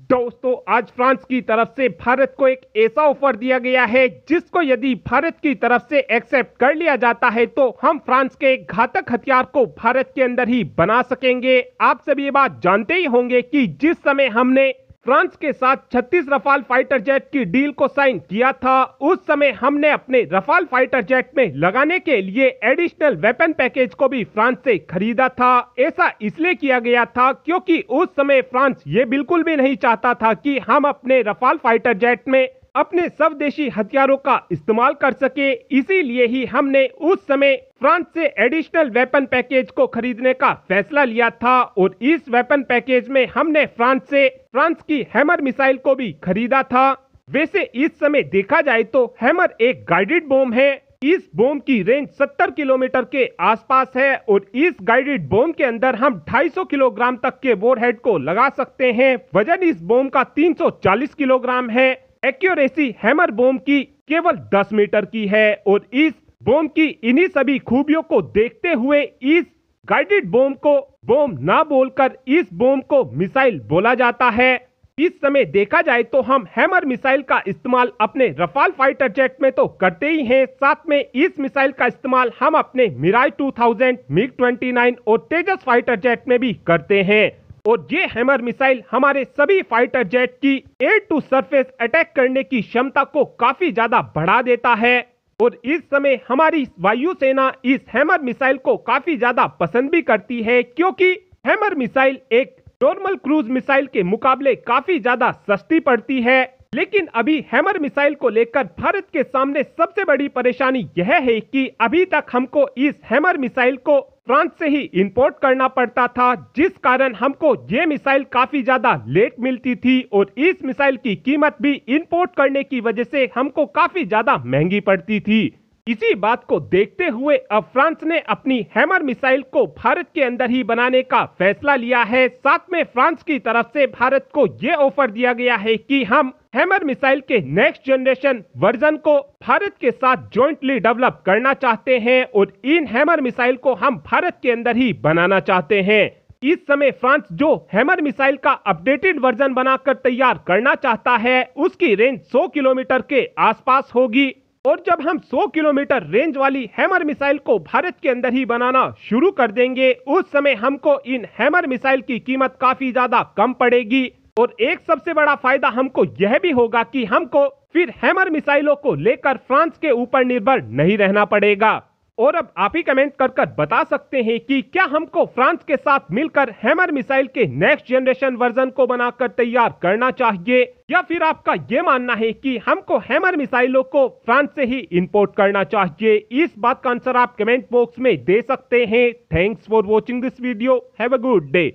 दोस्तों, आज फ्रांस की तरफ से भारत को एक ऐसा ऑफर दिया गया है जिसको यदि भारत की तरफ से एक्सेप्ट कर लिया जाता है तो हम फ्रांस के घातक हथियार को भारत के अंदर ही बना सकेंगे। आप सभी ये बात जानते ही होंगे कि जिस समय हमने फ्रांस के साथ 36 रफाल फाइटर जेट की डील को साइन किया था, उस समय हमने अपने रफाल फाइटर जेट में लगाने के लिए एडिशनल वेपन पैकेज को भी फ्रांस से खरीदा था। ऐसा इसलिए किया गया था क्योंकि उस समय फ्रांस ये बिल्कुल भी नहीं चाहता था कि हम अपने रफाल फाइटर जेट में अपने स्वदेशी हथियारों का इस्तेमाल कर सके। इसीलिए ही हमने उस समय फ्रांस से एडिशनल वेपन पैकेज को खरीदने का फैसला लिया था और इस वेपन पैकेज में हमने फ्रांस की हैमर मिसाइल को भी खरीदा था। वैसे इस समय देखा जाए तो हैमर एक गाइडेड बॉम्ब है। इस बॉम्ब की रेंज 70 किलोमीटर के आसपास है और इस गाइडेड बॉम्ब के अंदर हम 250 किलोग्राम तक के वॉरहेड को लगा सकते हैं। वजन इस बॉम्ब का 340 किलोग्राम है। एक्यूरेसी हैमर बॉम्ब की केवल 10 मीटर की है और इस बॉम्ब की इन्हीं सभी खूबियों को देखते हुए इस गाइडेड बॉम्ब को बॉम्ब ना बोलकर इस बॉम्ब को मिसाइल बोला जाता है। इस समय देखा जाए तो हम हैमर मिसाइल का इस्तेमाल अपने रफाल फाइटर जेट में तो करते ही हैं, साथ में इस मिसाइल का इस्तेमाल हम अपने मिराज 2000, मिग-29 और तेजस फाइटर जेट में भी करते हैं। और ये हैमर मिसाइल हमारे सभी फाइटर जेट की एयर टू सरफेस अटैक करने की क्षमता को काफी ज्यादा बढ़ा देता है और इस समय हमारी वायुसेना इस हैमर मिसाइल को काफी ज्यादा पसंद भी करती है क्योंकि हैमर मिसाइल एक नॉर्मल क्रूज मिसाइल के मुकाबले काफी ज्यादा सस्ती पड़ती है। लेकिन अभी हैमर मिसाइल को लेकर भारत के सामने सबसे बड़ी परेशानी यह है कि अभी तक हमको इस हैमर मिसाइल को फ्रांस से ही इंपोर्ट करना पड़ता था, जिस कारण हमको ये मिसाइल काफी ज्यादा लेट मिलती थी और इस मिसाइल की कीमत भी इंपोर्ट करने की वजह से हमको काफी ज्यादा महंगी पड़ती थी। इसी बात को देखते हुए अब फ्रांस ने अपनी हैमर मिसाइल को भारत के अंदर ही बनाने का फैसला लिया है। साथ में फ्रांस की तरफ से भारत को ये ऑफर दिया गया है कि हम हैमर मिसाइल के नेक्स्ट जनरेशन वर्जन को भारत के साथ जॉइंटली डेवलप करना चाहते हैं और इन हैमर मिसाइल को हम भारत के अंदर ही बनाना चाहते हैं। इस समय फ्रांस जो हैमर मिसाइल का अपडेटेड वर्जन बनाकर तैयार करना चाहता है उसकी रेंज 100 किलोमीटर के आसपास होगी और जब हम 100 किलोमीटर रेंज वाली हैमर मिसाइल को भारत के अंदर ही बनाना शुरू कर देंगे, उस समय हमको इन हैमर मिसाइल की कीमत काफी ज्यादा कम पड़ेगी और एक सबसे बड़ा फायदा हमको यह भी होगा कि हमको फिर हैमर मिसाइलों को लेकर फ्रांस के ऊपर निर्भर नहीं रहना पड़ेगा। और अब आप ही कमेंट कर बता सकते हैं कि क्या हमको फ्रांस के साथ मिलकर हैमर मिसाइल के नेक्स्ट जनरेशन वर्जन को बनाकर तैयार करना चाहिए या फिर आपका ये मानना है कि हमको हैमर मिसाइलों को फ्रांस से ही इंपोर्ट करना चाहिए। इस बात का आंसर आप कमेंट बॉक्स में दे सकते हैं। Thanks for watching this video. Have a good day.